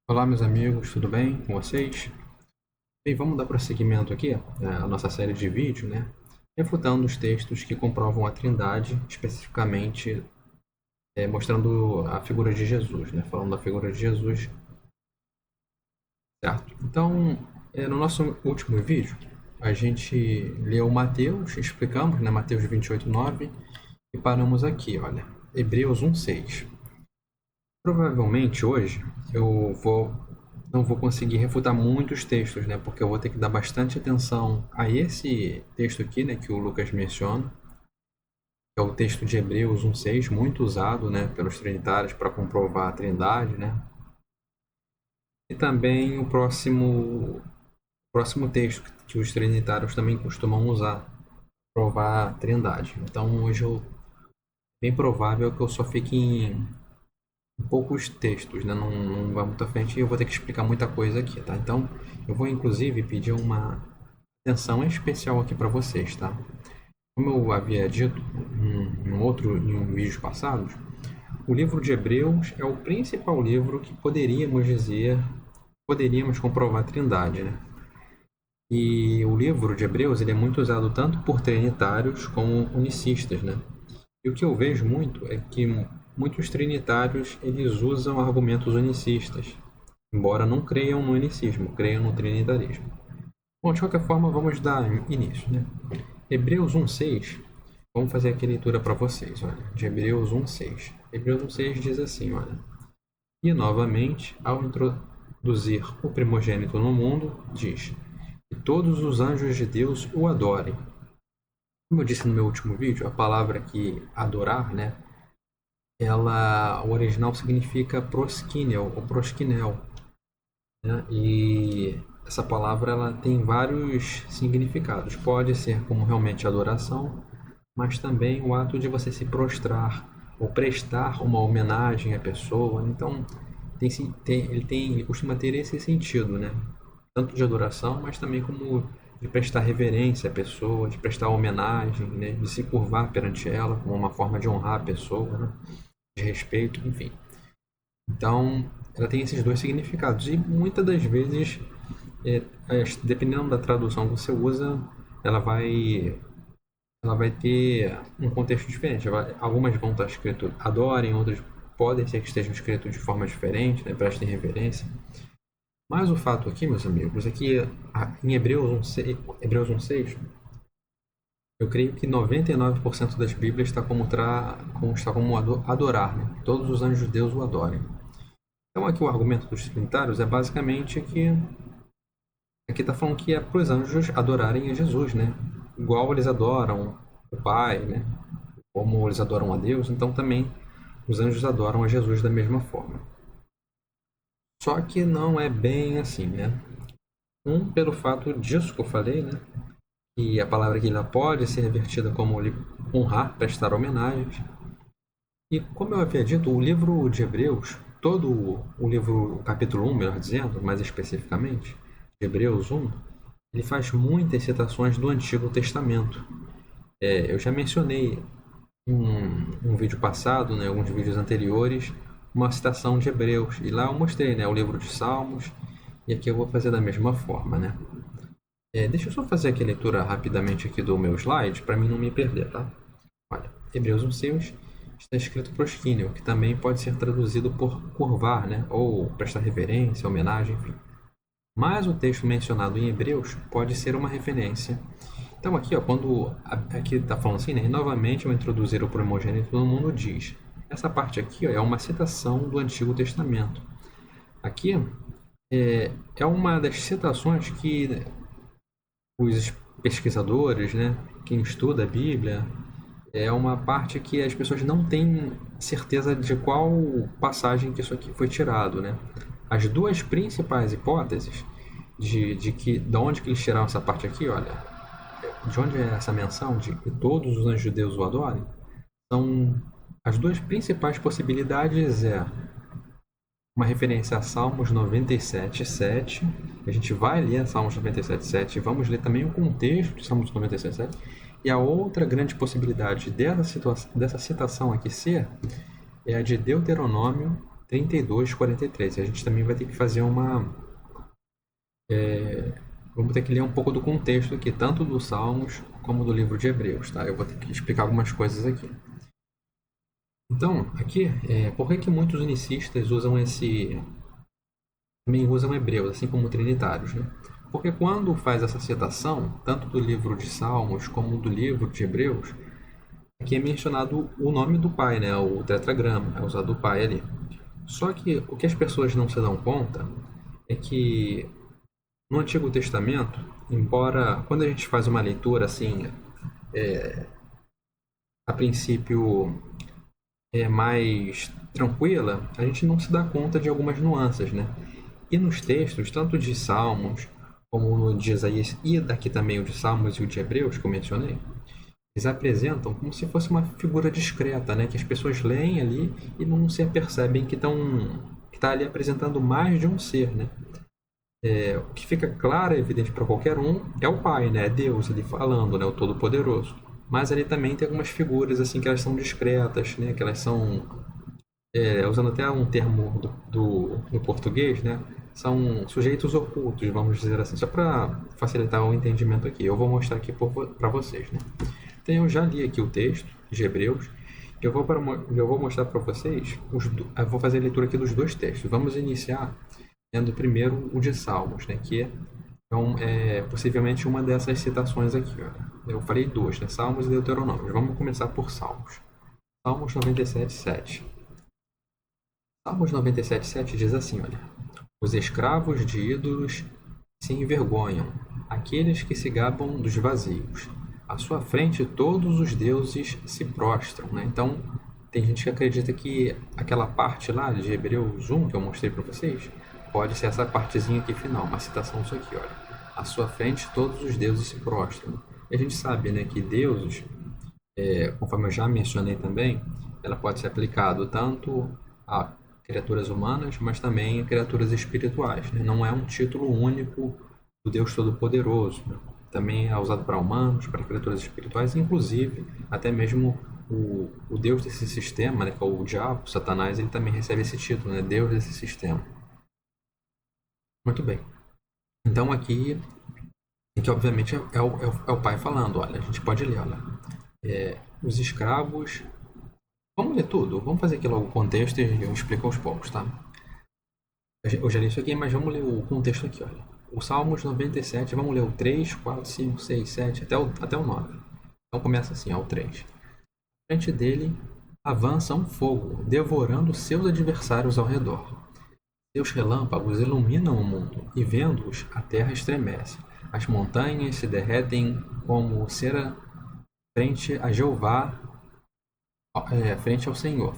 Olá, meus amigos, tudo bem com vocês? Bem, vamos dar prosseguimento aqui à nossa série de vídeo, né? Refutando os textos que comprovam a Trindade, especificamente mostrando a figura de Jesus, né? Falando da figura de Jesus, certo? Então, no nosso último vídeo, a gente leu Mateus, explicamos, né? Mateus 28:9 e paramos aqui, olha, Hebreus 1:6. Provavelmente hoje não vou conseguir refutar muitos textos, né? Porque eu vou ter que dar bastante atenção a esse texto aqui, né? Que o Lucas menciona, que é o texto de Hebreus 1:6, muito usado, né? Pelos trinitários para comprovar a Trindade, né? E também o próximo texto que os trinitários também costumam usar para provar a Trindade. Então hoje é bem provável que eu só fique em poucos textos, né? Não vai muito à frente e eu vou ter que explicar muita coisa aqui, tá? Então, eu vou inclusive pedir uma atenção especial aqui para vocês, tá? Como eu havia dito em um vídeo passado, o livro de Hebreus é o principal livro que poderíamos comprovar a Trindade, né? E o livro de Hebreus ele é muito usado tanto por trinitários como unicistas, né? E o que eu vejo muito é que muitos trinitários eles usam argumentos unicistas, embora não creiam no unicismo, creiam no trinitarismo. Bom, de qualquer forma, vamos dar início, né? Hebreus 1:6, vamos fazer aqui a leitura para vocês, olha, de Hebreus 1:6. Hebreus 1:6 diz assim, olha: E novamente, ao introduzir o primogênito no mundo, diz: E todos os anjos de Deus o adorem. Como eu disse no meu último vídeo, a palavra aqui adorar, né? O original significa proskinel ou proskinel, né? E essa palavra ela tem vários significados. Pode ser como realmente adoração, mas também o ato de você se prostrar ou prestar uma homenagem à pessoa. Então, ele costuma ter esse sentido, né? Tanto de adoração, mas também como de prestar reverência à pessoa, de prestar homenagem, né? De se curvar perante ela como uma forma de honrar a pessoa, né? De respeito, enfim. Então, ela tem esses dois significados e muitas das vezes, dependendo da tradução que você usa, ela vai ela vai ter um contexto diferente. Algumas vão estar escrito adorem, outras podem ser que estejam escritos de forma diferente, né? Prestem reverência. Mas o fato aqui, meus amigos, é que em Hebreus 1:6, eu creio que 99% das Bíblias está como adorar, né? Todos os anjos de Deus o adorem. Então aqui o argumento dos trinitários é basicamente que aqui está falando que é para os anjos adorarem a Jesus, né? Igual eles adoram o Pai, né? Como eles adoram a Deus, então também os anjos adoram a Jesus da mesma forma. Só que não é bem assim, né? Pelo fato disso que eu falei, né? E a palavra aqui ela pode ser revertida como honrar, prestar homenagens. E como eu havia dito, o livro de Hebreus, todo o livro, o capítulo 1, melhor dizendo, mais especificamente, de Hebreus 1, ele faz muitas citações do Antigo Testamento. Eu já mencionei em um vídeo passado, né, alguns vídeos anteriores, uma citação de Hebreus. E lá eu mostrei, né, o livro de Salmos, e aqui eu vou fazer da mesma forma, né? Deixa eu só fazer aqui a leitura rapidamente aqui do meu slide, para mim não me perder, tá? Olha, Hebreus 1:6 está escrito prosquíneo, que também pode ser traduzido por curvar, né? Ou prestar reverência, homenagem, enfim. Mas o texto mencionado em Hebreus pode ser uma referência. Então aqui, ó, quando aqui está falando assim, né? Novamente, ao introduzir o primogênito no mundo, diz. Essa parte aqui ó, é uma citação do Antigo Testamento. Aqui é uma das citações que os pesquisadores, né? Quem estuda a Bíblia, é uma parte que as pessoas não têm certeza de qual passagem que isso aqui foi tirado, né? As duas principais hipóteses de onde que eles tiraram essa parte aqui, olha, de onde é essa menção de que todos os anjos de Deus o adorem, são as duas principais possibilidades uma referência a Salmos 97:7. A gente vai ler Salmos 97:7 e vamos ler também o contexto de Salmos 97:7. E a outra grande possibilidade dessa citação aqui ser é a de Deuteronômio 32, 43. A gente também vai ter que fazer vamos ter que ler um pouco do contexto aqui, tanto dos Salmos como do livro de Hebreus, tá? Eu vou ter que explicar algumas coisas aqui. Então, aqui, por que muitos unicistas também usam Hebreus, assim como trinitários, né? Porque quando faz essa citação, tanto do livro de Salmos como do livro de Hebreus, aqui é mencionado o nome do pai, né? O tetragrama, é usado o pai ali. Só que o que as pessoas não se dão conta é que no Antigo Testamento, embora quando a gente faz uma leitura assim, a princípio mais tranquila, a gente não se dá conta de algumas nuances, né? E nos textos, tanto de Salmos como no de Isaías e daqui também o de Salmos e o de Hebreus que eu mencionei, eles apresentam como se fosse uma figura discreta, né? Que as pessoas leem ali e não se apercebem que está ali apresentando mais de um ser, né? O que fica claro e evidente para qualquer um é o Pai, né? É Deus ali falando, né? O Todo-Poderoso. Mas ali também tem algumas figuras assim que elas são discretas, né? Que elas são, usando até um termo do português, né? São sujeitos ocultos, vamos dizer assim, só para facilitar o entendimento aqui. Eu vou mostrar aqui para vocês, né? Então eu já li aqui o texto de Hebreus. Eu vou mostrar para vocês, eu vou fazer a leitura aqui dos dois textos. Vamos iniciar lendo primeiro o de Salmos, né? Que é possivelmente uma dessas citações aqui. Ó. Eu falei duas, né? Salmos e Deuteronômio. Vamos começar por Salmos. Salmos 97:7. Salmos 97:7 diz assim, olha: os escravos de ídolos se envergonham, aqueles que se gabam dos vazios. À sua frente todos os deuses se prostram, né? Então, tem gente que acredita que aquela parte lá de Hebreus 1 que eu mostrei para vocês pode ser essa partezinha aqui final, uma citação disso aqui, olha. À sua frente todos os deuses se prostram. E a gente sabe, né, que deuses, conforme eu já mencionei também, ela pode ser aplicado tanto a criaturas humanas, mas também a criaturas espirituais, né? Não é um título único do Deus Todo-Poderoso, né? Também é usado para humanos, para criaturas espirituais, inclusive até mesmo o Deus desse sistema, né, que é o diabo, Satanás, ele também recebe esse título, né? Deus desse sistema. Muito bem. Então aqui obviamente é o pai falando, olha, a gente pode ler, olha, os escravos. Vamos ler tudo, vamos fazer aqui logo o contexto e eu explico aos poucos, tá? Eu já li isso aqui, mas vamos ler o contexto aqui, olha. O Salmos 97, vamos ler o 3, 4, 5, 6, 7, até o 9. Então começa assim, ó, o 3. Frente dele avança um fogo, devorando seus adversários ao redor. Seus relâmpagos iluminam o mundo, e vendo-os, a terra estremece. As montanhas se derretem como cera frente a Jeová, frente ao Senhor,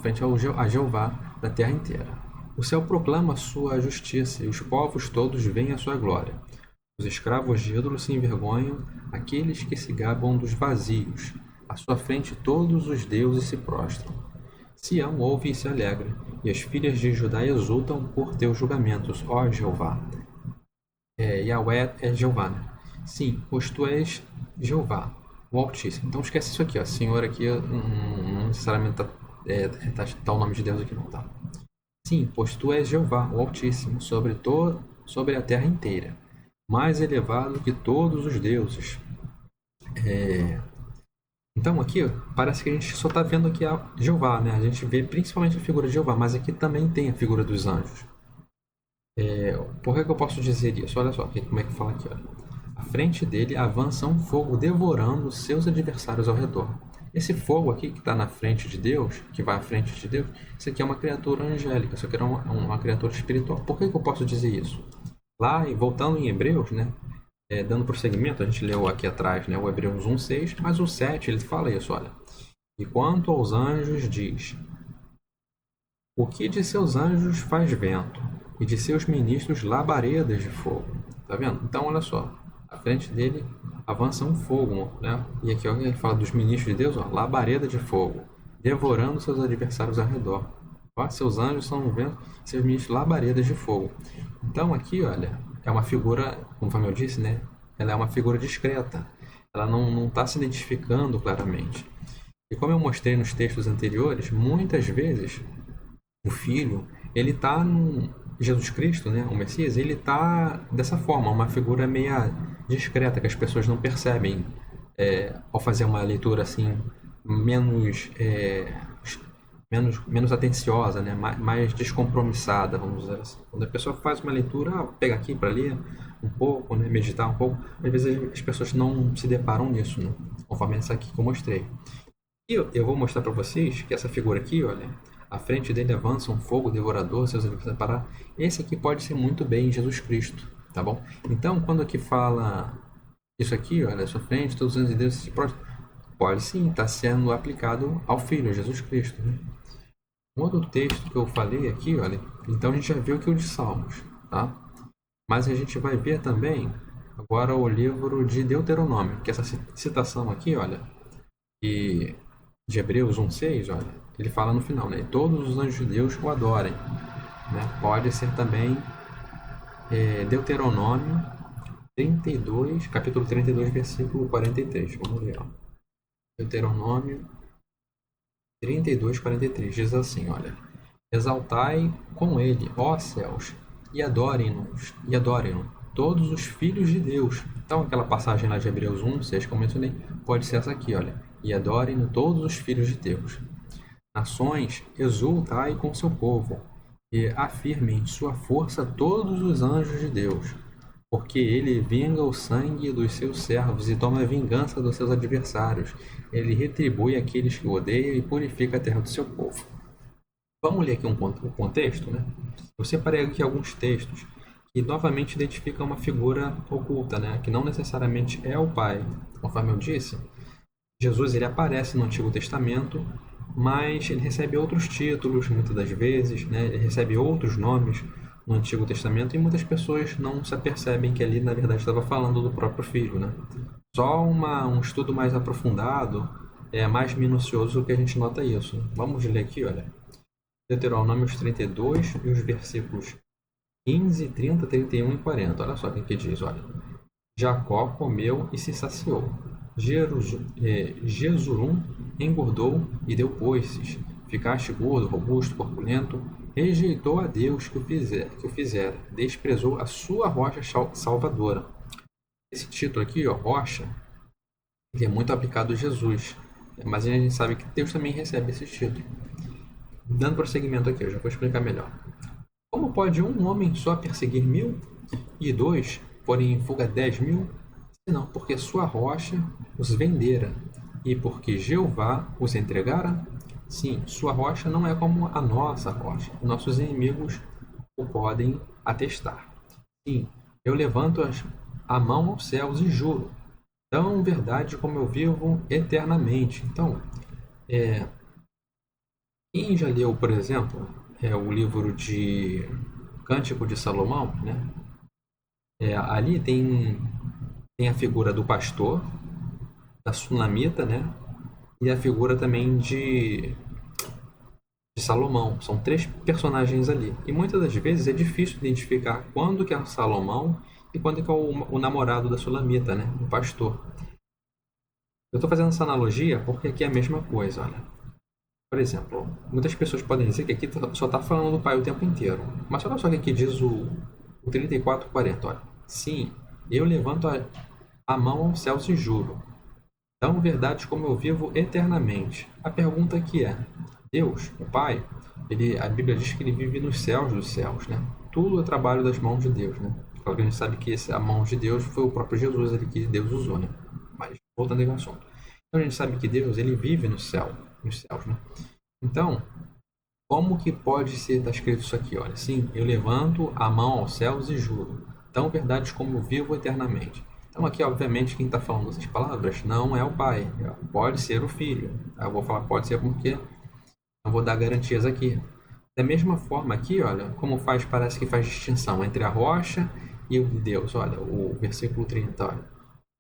a Jeová da terra inteira. O céu proclama a sua justiça, e os povos todos veem a sua glória. Os escravos de ídolos se envergonham, aqueles que se gabam dos vazios. À sua frente todos os deuses se prostram. Sião ouve e se alegra, e as filhas de Judá exultam por teus julgamentos, ó Jeová. Yahweh é Jeová, né? Sim, pois tu és Jeová, o Altíssimo. Então esquece isso aqui, ó. Senhor aqui não necessariamente tá o nome de Deus aqui não, tá? Sim, pois tu és Jeová, o Altíssimo, sobre a terra inteira, mais elevado que todos os deuses. Então aqui parece que a gente só está vendo aqui a Jeová, né? A gente vê principalmente a figura de Jeová, mas aqui também tem a figura dos anjos. Por que eu posso dizer isso? Olha só como é que fala aqui. Olha. À frente dele avança um fogo devorando seus adversários ao redor. Esse fogo aqui que está na frente de Deus, que vai à frente de Deus, isso aqui é uma criatura angélica, isso aqui é uma criatura espiritual. Por que eu posso dizer isso? Lá, voltando em Hebreus, né? Dando prosseguimento, a gente leu aqui atrás, né, o Hebreus 1:6, mas o 7 ele fala isso, olha. E quanto aos anjos diz: o que de seus anjos faz vento, e de seus ministros labaredas de fogo. Tá vendo? Então, olha só, à frente dele avança um fogo, né? E aqui ó, ele fala dos ministros de Deus, ó, labareda de fogo, devorando seus adversários ao redor. Ó, seus anjos são um vento, seus ministros labaredas de fogo. Então, aqui, olha, é uma figura, conforme eu disse, né? Ela é uma figura discreta. Ela não está se identificando claramente. E como eu mostrei nos textos anteriores, muitas vezes o filho ele está no Jesus Cristo, né, o Messias, ele está dessa forma, uma figura meia discreta que as pessoas não percebem ao fazer uma leitura assim menos menos atenciosa, né, mais descompromissada, vamos dizer assim. Quando a pessoa faz uma leitura, pega aqui para ler um pouco, né, meditar um pouco, às vezes as pessoas não se deparam nisso, né, conforme essa aqui que eu mostrei. E eu vou mostrar para vocês que essa figura aqui, olha, à frente dele avança um fogo devorador, seus inimigos separar. Esse aqui pode ser muito bem Jesus Cristo, tá bom? Então, quando aqui fala isso aqui, olha, à sua frente, todos os anjos de Deus se prostram, pode sim estar sendo aplicado ao Filho, Jesus Cristo, né? Um outro texto que eu falei aqui, olha, então a gente já viu aqui o de Salmos, tá? Mas a gente vai ver também agora o livro de Deuteronômio, que essa citação aqui, olha, e de Hebreus 1:6, olha, ele fala no final, né? Todos os anjos de Deus o adorem, né? Pode ser também Deuteronômio 32, capítulo 32, versículo 43. Vamos ver, ó. Deuteronômio 32, 43 diz assim, olha: Exaltai com ele, ó céus, e adorem-no todos os filhos de Deus. Então, aquela passagem lá de Hebreus 1:6 que eu mencionei, pode ser essa aqui, olha: E adorem-no todos os filhos de Deus. Nações, exultai com seu povo, e afirmem sua força todos os anjos de Deus, porque ele vinga o sangue dos seus servos e toma a vingança dos seus adversários. Ele retribui aqueles que o odeiam e purifica a terra do seu povo. Vamos ler aqui o contexto, né? Eu separei aqui alguns textos que novamente identificam uma figura oculta, né? Que não necessariamente é o Pai. Conforme eu disse, Jesus ele aparece no Antigo Testamento, mas ele recebe outros títulos muitas das vezes, né? Ele recebe outros nomes no Antigo Testamento e muitas pessoas não se apercebem que ali na verdade estava falando do próprio Filho, né? Só um estudo mais aprofundado, mais minucioso que a gente nota isso. Vamos ler aqui, olha. Deuteronômio 32 e os versículos 15, 30, 31 e 40. Olha só o que diz, olha. Jacó comeu e se saciou. Jesurum engordou e deu coices. Ficaste gordo, robusto, corpulento. Rejeitou a Deus que o fizera. Desprezou a sua rocha salvadora. Esse título aqui, ó, rocha, ele é muito aplicado a Jesus. Mas a gente sabe que Deus também recebe esse título. Dando prosseguimento aqui, eu já vou explicar melhor. Como pode um homem só perseguir 1000 e dois porem em fuga 10.000? Senão porque sua rocha os vendera e porque Jeová os entregara? Sim, sua rocha não é como a nossa rocha. Nossos inimigos o podem atestar. Sim, eu levanto a mão aos céus e juro, tão verdade como eu vivo eternamente. Então, quem já leu, por exemplo, o livro de Cântico de Salomão, né? Ali tem a figura do pastor, da sunamita, né? E a figura também de Salomão. São três personagens ali. E muitas das vezes é difícil identificar quando que é Salomão e quando que é o namorado da sulamita, né? O pastor. Eu estou fazendo essa analogia porque aqui é a mesma coisa, olha. Por exemplo, muitas pessoas podem dizer que aqui só está falando do pai o tempo inteiro. Mas olha só o que aqui diz o 34:40. Olha. Sim, eu levanto a mão aos céus e juro. Tão verdade como eu vivo eternamente. A pergunta aqui é, Deus, o Pai, a Bíblia diz que ele vive nos céus dos céus, né? Tudo é trabalho das mãos de Deus, né? Claro que a gente sabe que a mão de Deus foi o próprio Jesus ali que Deus usou, né? Mas voltando ao assunto. Então a gente sabe que Deus, ele vive no céu, nos céus, né? Então, como que pode ser, está escrito isso aqui, olha, sim, eu levanto a mão aos céus e juro, tão verdade como eu vivo eternamente. Então aqui, obviamente, quem está falando essas palavras não é o pai, pode ser o filho. Eu vou falar pode ser porque eu vou dar garantias aqui. Da mesma forma aqui, olha, como parece que faz distinção entre a rocha e o Deus. Olha, o versículo 30, olha.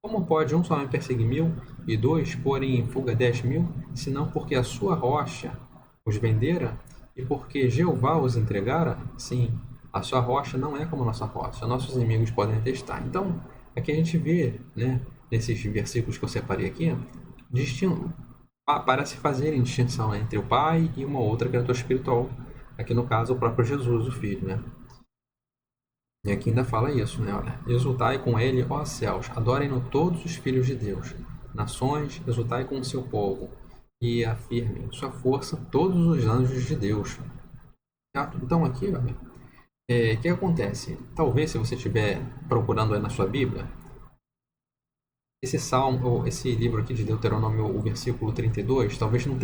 Como pode um só homem perseguir 1000 e dois porem em fuga 10.000, senão porque a sua rocha os vendera e porque Jeová os entregara? Sim, a sua rocha não é como a nossa rocha. Nossos inimigos podem atestar. Então, aqui a gente vê, né, nesses versículos que eu separei aqui, parece fazerem distinção entre o Pai e uma outra criatura espiritual Aqui no caso, o próprio Jesus, o Filho, né? E aqui ainda fala isso, né? Olha, exultai com ele, ó céus, adorem-no todos os filhos de Deus. Nações, exultai com o seu povo, e afirmem sua força todos os anjos de Deus. Certo? Então aqui, olha, o que acontece? Talvez se você estiver procurando aí na sua Bíblia, esse salmo, ou esse livro aqui de Deuteronômio, o versículo 32, talvez não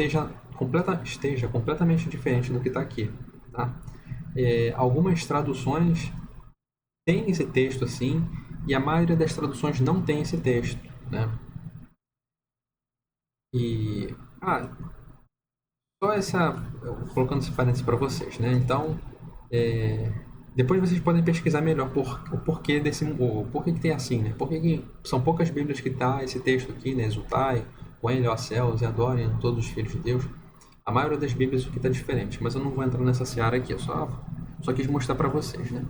esteja completamente diferente do que está aqui, tá? Algumas traduções têm esse texto assim, e a maioria das traduções não tem esse texto, né? E, só colocando esse parênteses para vocês, né? Então, depois vocês podem pesquisar melhor o porquê o porquê que tem assim, né? Por que são poucas Bíblias que tá esse texto aqui, né? Exultai, com ele, ó céus, e adorem todos os filhos de Deus. A maioria das Bíblias aqui está diferente, mas eu não vou entrar nessa seara aqui, eu só quis mostrar para vocês, né?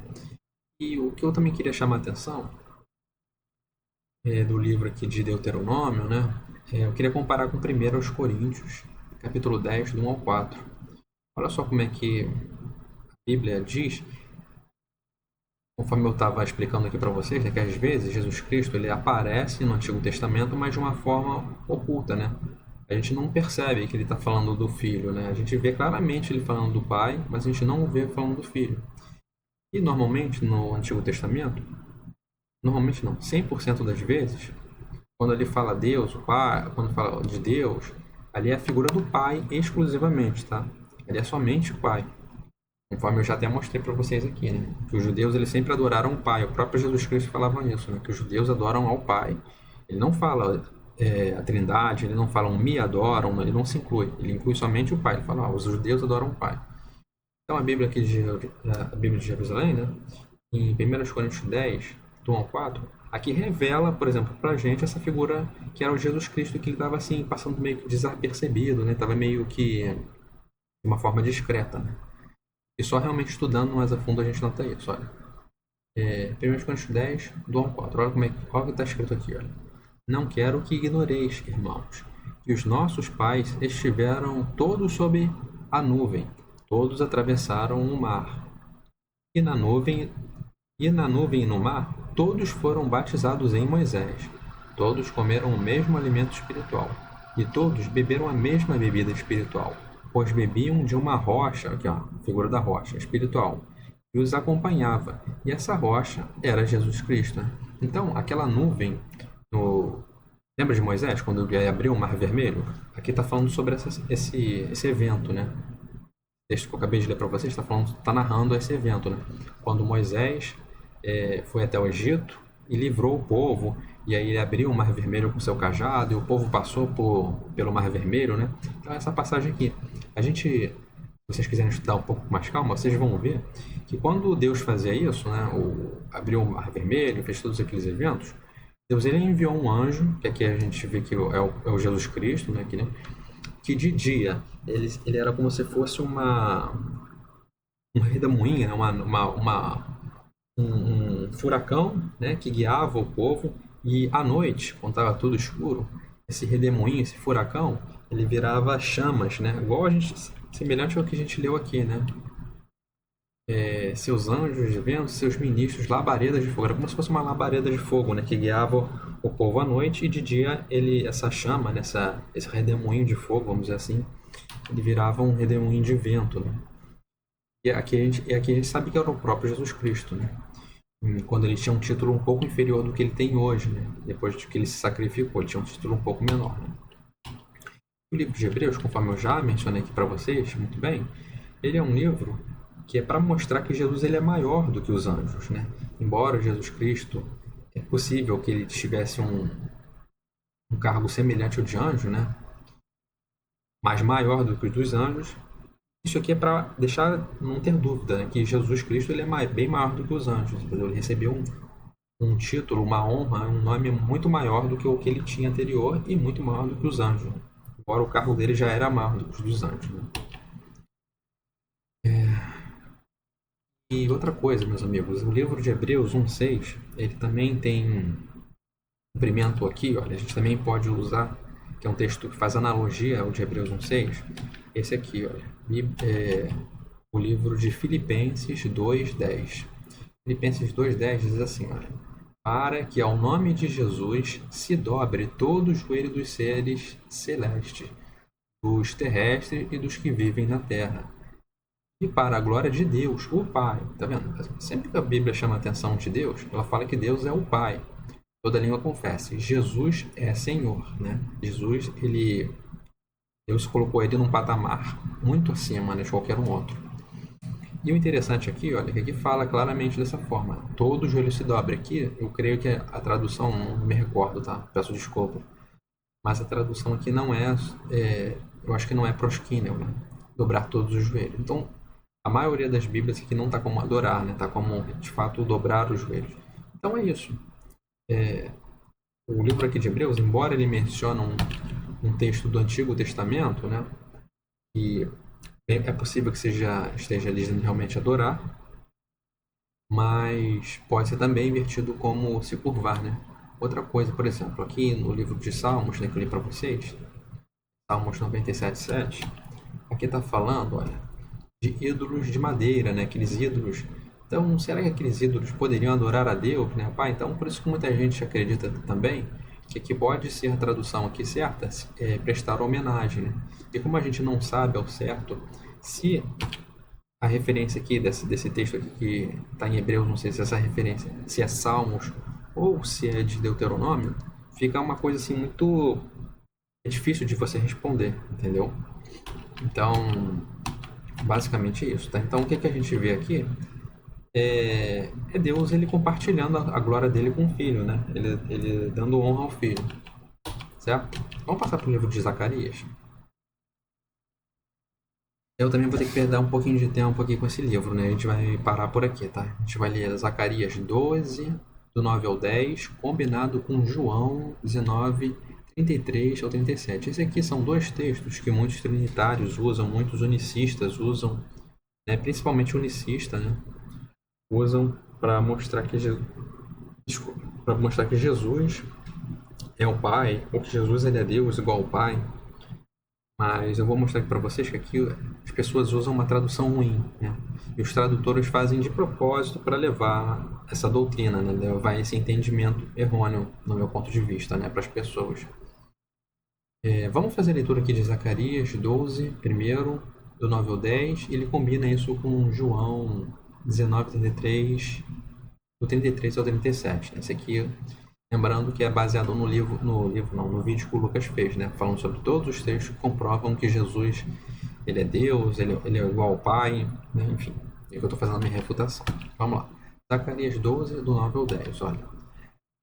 E o que eu também queria chamar a atenção do livro aqui de Deuteronômio, né? Eu queria comparar com 1 aos Coríntios, capítulo 10, do 1 ao 4. Olha só como é que a Bíblia diz, conforme eu estava explicando aqui para vocês, né, que às vezes Jesus Cristo ele aparece no Antigo Testamento, mas de uma forma oculta, né? A gente não percebe que ele está falando do Filho, né? A gente vê claramente ele falando do Pai, mas a gente não vê falando do Filho. E normalmente no Antigo Testamento, normalmente não, 100% das vezes, quando ele fala Deus, o Pai, quando fala de Deus, ali é a figura do Pai exclusivamente, tá? Ele é somente o Pai. Conforme eu já até mostrei para vocês aqui, né? Que os judeus eles sempre adoraram o Pai. O próprio Jesus Cristo falava isso, né? Que os judeus adoram ao Pai. Ele não fala a Trindade, ele não fala um me adoram, ele não se inclui. Ele inclui somente o Pai. Ele fala, os judeus adoram o Pai. Então a Bíblia aqui a Bíblia de Jerusalém, né? Em 1 Coríntios 10, do 1 ao 4, aqui revela, por exemplo, para a gente essa figura que era o Jesus Cristo, que ele estava assim, passando meio que desapercebido, né? Estava meio que de uma forma discreta, né? E só realmente estudando mais a fundo a gente nota isso, olha. 1 Coríntios 10, do 1 ao 4. Olha olha o que está escrito aqui, olha. Não quero que ignoreis, irmãos, que os nossos pais estiveram todos sob a nuvem, todos atravessaram o mar. E na nuvem e no mar, todos foram batizados em Moisés. Todos comeram o mesmo alimento espiritual, e todos beberam a mesma bebida espiritual, pois bebiam de uma rocha, aqui ó, figura da rocha espiritual, que os acompanhava, e essa rocha era Jesus Cristo. Né? Então, aquela nuvem, lembra de Moisés, quando ele abriu o Mar Vermelho? Aqui está falando sobre esse evento, né? O texto que eu acabei de ler para vocês está narrando esse evento, né? Quando Moisés foi até o Egito e livrou o povo, e aí ele abriu o Mar Vermelho com seu cajado, e o povo passou pelo Mar Vermelho, né? Então essa passagem aqui, se vocês quiserem estudar um pouco mais calma, vocês vão ver que quando Deus fazia isso, né, abriu o Mar Vermelho, fez todos aqueles eventos, Deus ele enviou um anjo, que aqui a gente vê que é o Jesus Cristo, né, aqui, né, que de dia ele era como se fosse um redemoinho, né, um furacão, né, que guiava o povo, e à noite, quando estava tudo escuro, esse redemoinho, esse furacão, ele virava chamas, né, semelhante ao que a gente leu aqui, né, seus anjos de vento, seus ministros, labaredas de fogo, era como se fosse uma labareda de fogo, né, que guiava o povo à noite, e de dia essa chama, né, esse redemoinho de fogo, vamos dizer assim, ele virava um redemoinho de vento, né. E aqui a gente sabe que era o próprio Jesus Cristo, né? Quando ele tinha um título um pouco inferior do que ele tem hoje, né? Depois de que ele se sacrificou, ele tinha um título um pouco menor, né? O livro de Hebreus, conforme eu já mencionei aqui para vocês, muito bem, ele é um livro que é para mostrar que Jesus ele é maior do que os anjos, né? Embora Jesus Cristo é possível que ele tivesse um cargo semelhante ao de anjo, né? Mas maior do que os dos anjos. Isso aqui é para deixar não ter dúvida, né? Que Jesus Cristo ele é bem maior do que os anjos, entendeu? Ele recebeu um título, uma honra, um nome muito maior do que o que ele tinha anterior e muito maior do que os anjos. Embora o cargo dele já era maior do que os dos anjos. Né? E outra coisa, meus amigos, o livro de Hebreus 1:6, ele também tem um cumprimento aqui, olha, a gente também pode usar, que é um texto que faz analogia ao de Hebreus 1:6, esse aqui, olha, o livro de Filipenses 2:10. Filipenses 2:10 diz assim, olha, para que ao nome de Jesus se dobre todo o joelho dos seres celestes, dos terrestres e dos que vivem na terra, e para a glória de Deus, o Pai. Tá vendo? Sempre que a Bíblia chama a atenção de Deus, ela fala que Deus é o Pai. Toda língua confessa. Jesus é Senhor, né? Jesus, Deus colocou ele num patamar muito acima, né, de qualquer um outro. E o interessante aqui, olha, que aqui fala claramente dessa forma. Todo joelho se dobra. Aqui, eu creio que a tradução, não me recordo, tá? Peço desculpa. Mas a tradução aqui não eu acho que não é prosquíneo, né? Dobrar todos os joelhos. Então, a maioria das Bíblias aqui não está como adorar, né? Está como, de fato, dobrar os joelhos. Então é isso. O livro aqui de Hebreus, embora ele mencione um texto do Antigo Testamento, né? E é possível que esteja dizendo realmente adorar, mas pode ser também invertido como se curvar, né? Outra coisa, por exemplo, aqui no livro de Salmos, né, que eu li para vocês, Salmos 97:7, aqui está falando, olha, de ídolos de madeira, né? Aqueles ídolos. Então, será que aqueles ídolos poderiam adorar a Deus, né? Pai, então por isso que muita gente acredita também que aqui pode ser a tradução aqui certa, prestar homenagem, né? E como a gente não sabe ao certo se a referência aqui desse texto aqui que está em Hebreus, não sei se essa referência, se é Salmos ou se é de Deuteronômio, fica uma coisa assim muito difícil de você responder, entendeu? Então, basicamente isso, tá? Então, o que a gente vê aqui é Deus ele compartilhando a glória dele com o filho, né? Ele dando honra ao filho, certo? Vamos passar para o livro de Zacarias. Eu também vou ter que perder um pouquinho de tempo aqui com esse livro, né? A gente vai parar por aqui, tá? A gente vai ler Zacarias 12, do 9 ao 10, combinado com João 19, 33 ao 37. Esses aqui são dois textos que muitos trinitários usam, muitos unicistas usam, né? Principalmente unicista, né? Usam para mostrar que Jesus é o Pai, ou que Jesus ele é Deus igual ao Pai. Mas eu vou mostrar aqui para vocês que aqui as pessoas usam uma tradução ruim, né? E os tradutores fazem de propósito para levar essa doutrina, né? Levar esse entendimento errôneo, no meu ponto de vista, né? Para as pessoas. Vamos fazer a leitura aqui de Zacarias 12, primeiro, do 9 ao 10. Ele combina isso com João 19, 33, do 33 ao 37. Esse aqui, lembrando que é baseado no vídeo que o Lucas fez, né? Falando sobre todos os textos que comprovam que Jesus ele é Deus, ele é igual ao Pai, né? Enfim, é que eu estou fazendo a minha refutação. Vamos lá. Zacarias 12, do 9 ao 10. Olha,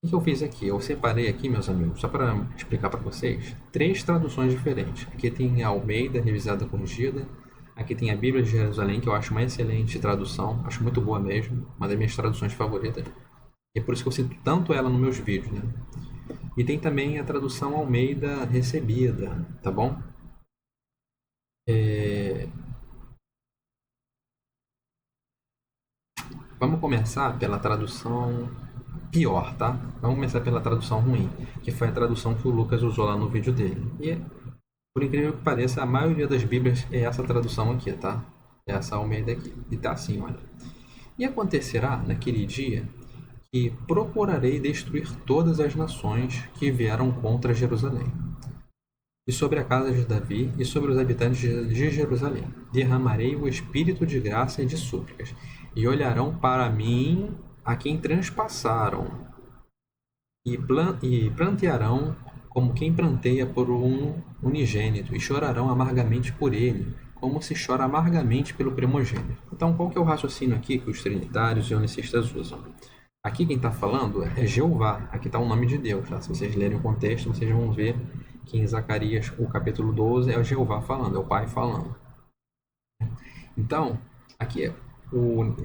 o que eu fiz aqui? Eu separei aqui, meus amigos, só para explicar para vocês, três traduções diferentes. Aqui tem a Almeida, revisada corrigida. Aqui tem a Bíblia de Jerusalém, que eu acho uma excelente tradução, acho muito boa mesmo, uma das minhas traduções favoritas. E é por isso que eu cito tanto ela nos meus vídeos, né? E tem também a tradução Almeida recebida, tá bom? Vamos começar pela tradução pior, tá? Vamos começar pela tradução ruim, que foi a tradução que o Lucas usou lá no vídeo dele. E, por incrível que pareça, a maioria das Bíblias é essa tradução aqui, tá? É essa Almeida aqui. E tá assim, olha. E acontecerá naquele dia que procurarei destruir todas as nações que vieram contra Jerusalém, e sobre a casa de Davi e sobre os habitantes de Jerusalém. Derramarei o espírito de graça e de súplicas, e olharão para mim a quem transpassaram, e plantearão como quem planteia por um unigênito, e chorarão amargamente por ele, como se chora amargamente pelo primogênito. Então, qual que é o raciocínio aqui que os trinitários e unicistas usam? Aqui quem está falando é Jeová, aqui está o nome de Deus. Tá? Se vocês lerem o contexto, vocês vão ver que em Zacarias, o capítulo 12, é o Jeová falando, é o Pai falando. Então, aqui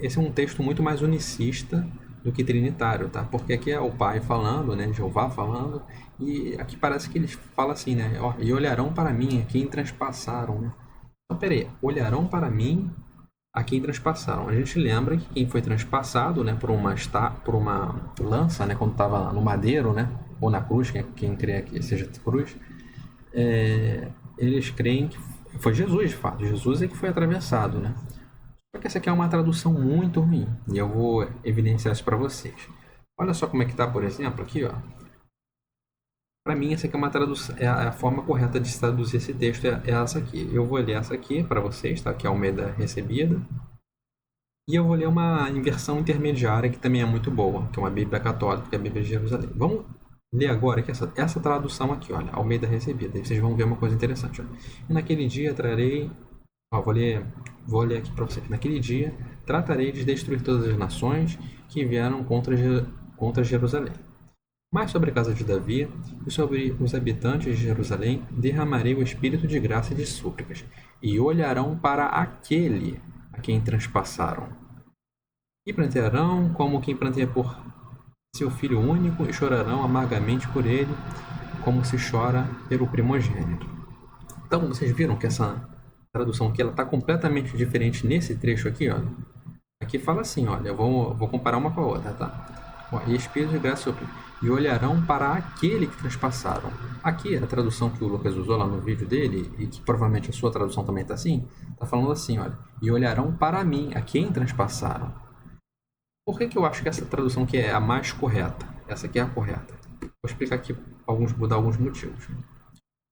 esse é um texto muito mais unicista do que trinitário, tá? Porque aqui é o Pai falando, né? Jeová falando, e aqui parece que ele fala assim, né? E olharão para mim a quem transpassaram, né? Então, peraí, olharão para mim a quem transpassaram. A gente lembra que quem foi transpassado, né, por uma lança, né, quando estava no madeiro, né, ou na cruz, quem crê que seja cruz, eles creem que foi Jesus, de fato. Jesus é que foi atravessado, né? Só que essa aqui é uma tradução muito ruim, e eu vou evidenciar isso para vocês. Olha só como é que tá, por exemplo, aqui, ó. Para mim, essa aqui é uma tradução, é a forma correta de se traduzir esse texto é essa aqui. Eu vou ler essa aqui para vocês, tá? Que é a Almeida Recebida. E eu vou ler uma versão intermediária que também é muito boa, que é uma Bíblia Católica, que é a Bíblia de Jerusalém. Vamos ler agora aqui essa tradução aqui, olha, Almeida Recebida. Aí vocês vão ver uma coisa interessante, ó. E naquele dia trarei... Ó, vou ler aqui para vocês. Naquele dia tratarei de destruir todas as nações que vieram contra Jerusalém. Mas sobre a casa de Davi e sobre os habitantes de Jerusalém derramarei o espírito de graça e de súplicas, e olharão para aquele a quem transpassaram. E plantearão como quem planteia por seu filho único, e chorarão amargamente por ele, como se chora pelo primogênito. Então, vocês viram que essa tradução aqui está completamente diferente nesse trecho aqui, olha. Aqui fala assim, olha, eu vou comparar uma com a outra, tá? Ó, e espírito de graça e súplica, e olharão para aquele que transpassaram. Aqui, a tradução que o Lucas usou lá no vídeo dele, e que provavelmente a sua tradução também está assim, está falando assim, olha, e olharão para mim, a quem transpassaram. Por que eu acho que essa tradução aqui é a mais correta? Essa aqui é a correta. Vou explicar aqui, vou dar alguns motivos.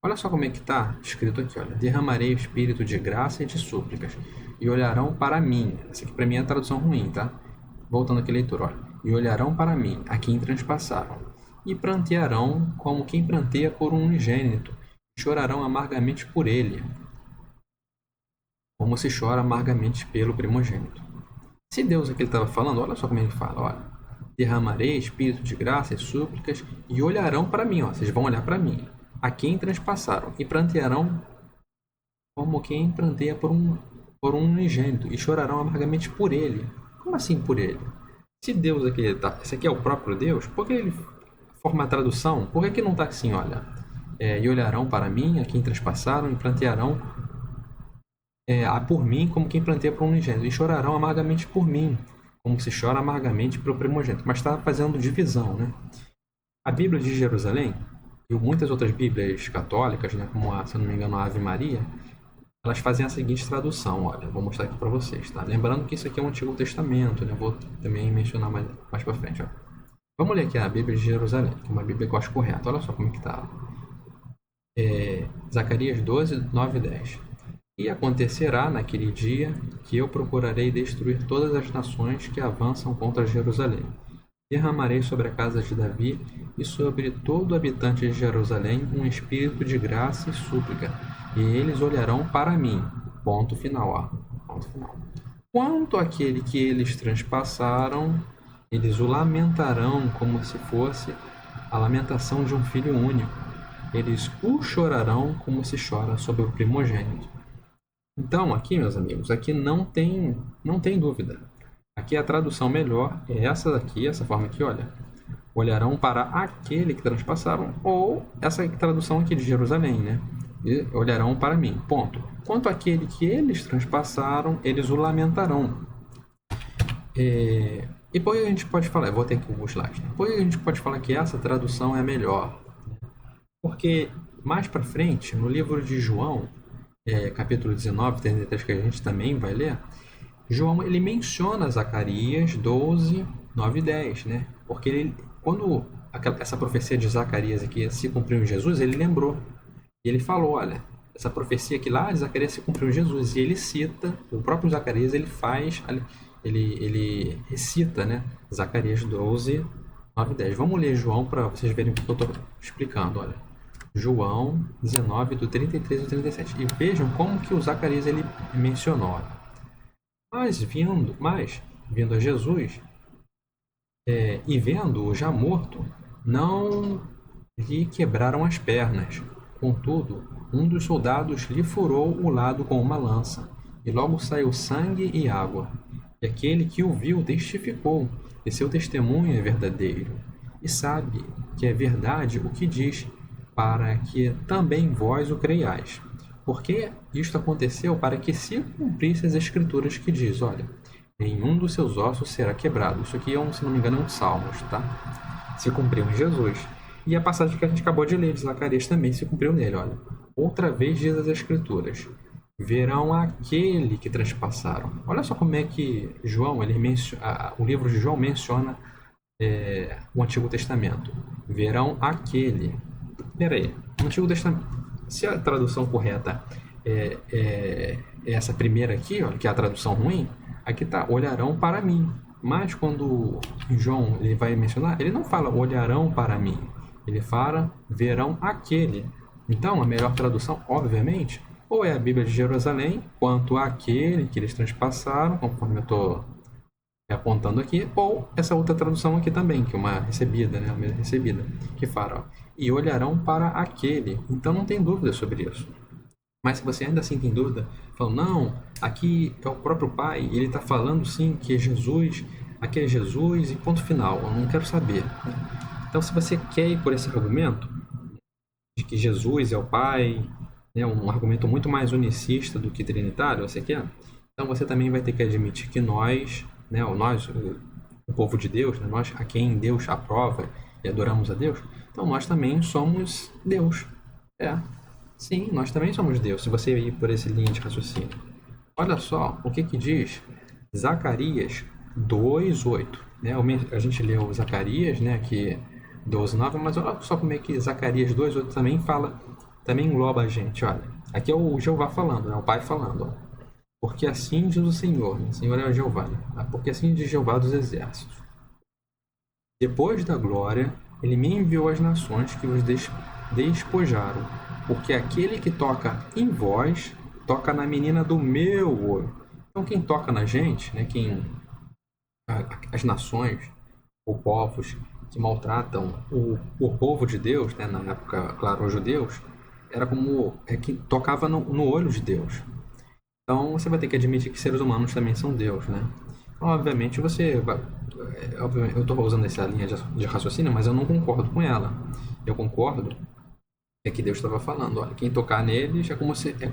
Olha só como é que está escrito aqui, olha. Derramarei o espírito de graça e de súplicas, e olharão para mim. Essa aqui para mim é a tradução ruim, tá? Voltando aqui, leitor, olha. E olharão para mim, a quem transpassaram, e prantearão como quem pranteia por um unigênito, e chorarão amargamente por ele, como se chora amargamente pelo primogênito. Se Deus aqui estava falando, olha só como ele fala, olha. Derramarei espírito de graça e súplicas, e olharão para mim, ó. Vocês vão olhar para mim, a quem transpassaram, e prantearão como quem pranteia por um unigênito, e chorarão amargamente por ele. Como assim por ele? Se Deus aqui está, esse aqui é o próprio Deus, por que ele forma a tradução? Por que não está assim, olha? E olharão para mim, a quem transpassaram, e plantearão por mim, como quem planteia por um unigênito, e chorarão amargamente por mim, como se chora amargamente pelo primogênito. Mas está fazendo divisão, né? A Bíblia de Jerusalém, e muitas outras Bíblias católicas, né, como se eu não me engano, a Ave Maria, elas fazem a seguinte tradução, olha, vou mostrar aqui para vocês, tá? Lembrando que isso aqui é um Antigo Testamento, né? Vou também mencionar mais para frente, ó. Vamos ler aqui a Bíblia de Jerusalém, que é uma Bíblia que eu acho correta. Olha só como é que tá. Zacarias 12, 9 e 10. E acontecerá naquele dia que eu procurarei destruir todas as nações que avançam contra Jerusalém. Derramarei sobre a casa de Davi e sobre todo habitante de Jerusalém um espírito de graça e súplica, e eles olharão para mim. Ponto final, ó. Ponto final. Quanto àquele que eles transpassaram, eles o lamentarão como se fosse a lamentação de um filho único. Eles o chorarão como se chora sobre o primogênito. Então, aqui, meus amigos, aqui não tem dúvida. Aqui a tradução melhor é essa daqui, essa forma aqui, olha. Olharão para aquele que transpassaram, ou essa tradução aqui de Jerusalém, né? E olharão para mim, ponto. Quanto àquele que eles transpassaram, eles o lamentarão. E por que a gente pode falar, eu vou ter aqui um slide, né? Por que a gente pode falar que essa tradução é a melhor? Porque mais para frente, no livro de João, capítulo 19, 33, que a gente também vai ler, João ele menciona Zacarias 12, 9 e 10, né? Porque quando essa profecia de Zacarias aqui se cumpriu em Jesus, ele lembrou. E ele falou, olha, essa profecia aqui lá de Zacarias se cumpriu em Jesus. E ele cita, o próprio Zacarias, ele recita, né? Zacarias 12, 9 e 10. Vamos ler João para vocês verem o que eu estou explicando, olha. João 19, do 33 ao 37. E vejam como que o Zacarias ele mencionou, olha. Mas vindo a Jesus, e vendo-o já morto, não lhe quebraram as pernas. Contudo, um dos soldados lhe furou o lado com uma lança, e logo saiu sangue e água. E aquele que o viu testificou, e seu testemunho é verdadeiro, e sabe que é verdade o que diz, para que também vós o creiais. Porque isto aconteceu para que se cumprisse as escrituras que diz, olha, nenhum dos seus ossos será quebrado. Isso aqui, se não me engano, é um Salmos, tá? Se cumpriu em Jesus. E a passagem que a gente acabou de ler de Zacarias também se cumpriu nele, olha. Outra vez diz as escrituras, verão aquele que transpassaram. Olha só como é que João, o livro de João menciona o Antigo Testamento. Verão aquele. Peraí, no Antigo Testamento, se a tradução correta é essa primeira aqui, ó, que é a tradução ruim, aqui tá olharão para mim. Mas quando João ele vai mencionar, ele não fala olharão para mim, ele fala verão aquele. Então a melhor tradução, obviamente, ou é a Bíblia de Jerusalém, quanto àquele que eles transpassaram, conforme eu estou apontando aqui, ou essa outra tradução aqui também, que é uma recebida, né? Uma recebida, que fala, ó, e olharão para aquele. Então não tem dúvida sobre isso. Mas se você ainda assim tem dúvida, falando, não, aqui é o próprio Pai, ele está falando sim que é Jesus, aqui é Jesus e ponto final, eu não quero saber. Então se você quer ir por esse argumento, de que Jesus é o Pai, né, um argumento muito mais unicista do que trinitário, você quer? Então você também vai ter que admitir que nós, né, o povo de Deus, né, nós a quem Deus aprova e adoramos a Deus, então nós também somos Deus. Sim, nós também somos Deus, se você ir por esse linha de raciocínio. Olha só o que diz Zacarias 2:8. Né? A gente leu Zacarias, né, aqui 12:9, mas olha só como é que Zacarias 2:8 também fala, também engloba a gente. Olha, aqui é o Jeová falando, né, o Pai falando. Ó. Porque assim diz o Senhor, né? O Senhor é o Jeová. Né? Porque assim diz Jeová dos exércitos. Depois da glória, ele me enviou às nações que vos despojaram, porque aquele que toca em vós, toca na menina do meu olho. Então quem toca na gente, né, as nações ou povos que maltratam o povo de Deus, né, na época, claro, os judeus, era como que tocava no olho de Deus. Então você vai ter que admitir que seres humanos também são Deus, né? Então, obviamente você vai, eu estou usando essa linha de raciocínio, mas eu não concordo com ela. Eu concordo que Deus estava falando, olha, quem tocar neles é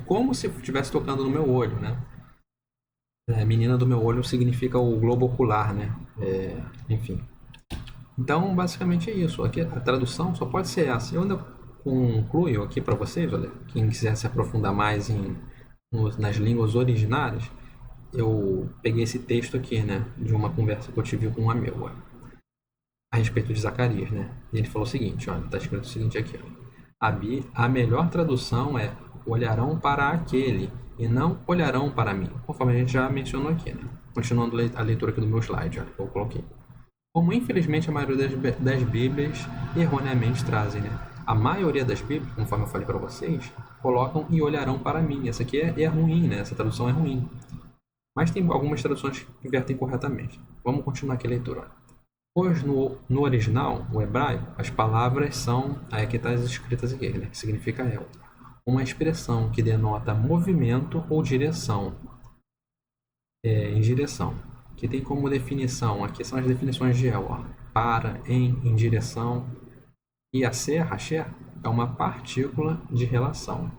como se estivesse tocando no meu olho, né? Menina do meu olho significa o globo ocular, né? Enfim. Então, basicamente é isso. Aqui a tradução só pode ser essa. Eu ainda concluo aqui para vocês, olha, quem quiser se aprofundar mais nas línguas originárias, eu peguei esse texto aqui, né, de uma conversa que eu tive com um amigo a respeito de Zacarias, né? E ele falou o seguinte, olha, tá escrito o seguinte aqui, ó. A melhor tradução é olharão para aquele e não olharão para mim, conforme a gente já mencionou aqui, né? Continuando a leitura aqui do meu slide, olha, que eu coloquei. Como infelizmente a maioria das Bíblias erroneamente trazem, né? A maioria das Bíblias, conforme eu falei para vocês, colocam e olharão para mim. Essa aqui é ruim, né? Essa tradução é ruim. Mas tem algumas traduções que invertem corretamente. Vamos continuar aqui a leitura. Pois no original, o hebraico, as palavras são aqui está escritas aqui, né? Que significa uma expressão que denota movimento ou direção. Em direção. Que tem como definição, aqui são as definições de El, ó, para, em direção. E a cher, é uma partícula de relação.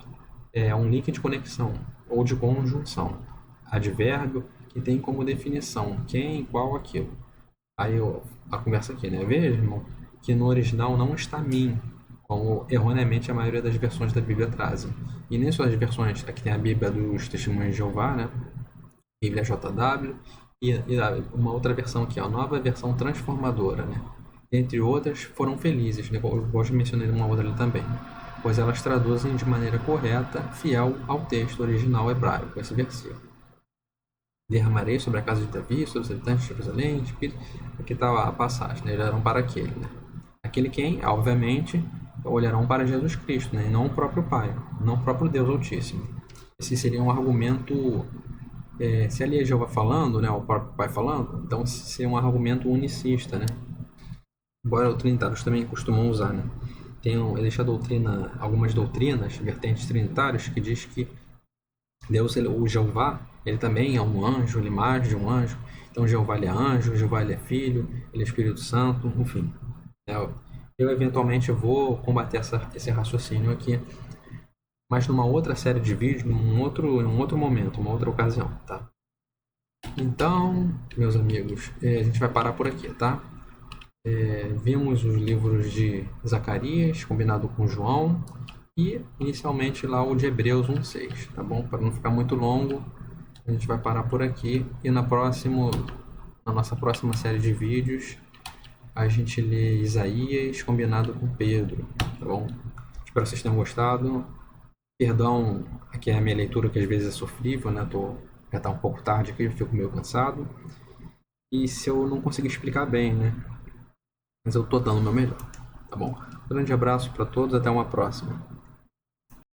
É um link de conexão ou de conjunção. Advérbio que tem como definição quem, qual, aquilo. Aí a conversa aqui, né? Veja, irmão, que no original não está mim, como erroneamente a maioria das versões da Bíblia trazem. E nem só as versões, aqui tem a Bíblia dos Testemunhos de Jeová, né? Bíblia JW, e uma outra versão aqui, a nova versão transformadora, né? Entre outras, foram felizes, né? Eu gosto de mencionar uma outra ali também, pois elas traduzem de maneira correta, fiel ao texto original hebraico, esse versículo. Derramarei sobre a casa de Davi, sobre os habitantes de Jerusalém, aqui está a passagem, né? Olharão para aquele, né? Aquele quem, obviamente, olharão para Jesus Cristo, né? E não o próprio Pai, não o próprio Deus Altíssimo. Esse seria um argumento, se ali é Jeová falando, né? O próprio Pai falando, então seria um argumento unicista, né? Embora os trinitários também costumam usar, né? Existe algumas doutrinas, vertentes trinitárias, que diz que Deus, o Jeová, ele também é um anjo, ele é mais de um anjo. Então Jeová ele é anjo, Jeová ele é filho, ele é Espírito Santo, enfim. Eu eventualmente vou combater esse raciocínio aqui, mas numa outra série de vídeos, em um outro momento, uma outra ocasião, tá? Então, meus amigos, a gente vai parar por aqui, tá? Vimos os livros de Zacarias, combinado com João. e inicialmente lá o de Hebreus 1:6, tá bom? Para não ficar muito longo, a gente vai parar por aqui e na nossa próxima série de vídeos a gente lê Isaías combinado com Pedro, tá bom? Espero que vocês tenham gostado. Perdão, aqui é a minha leitura que às vezes é sofrível, né? Já tá um pouco tarde aqui, eu fico meio cansado. E se eu não conseguir explicar bem, né? Mas eu tô dando o meu melhor, tá bom? Um grande abraço para todos, até uma próxima.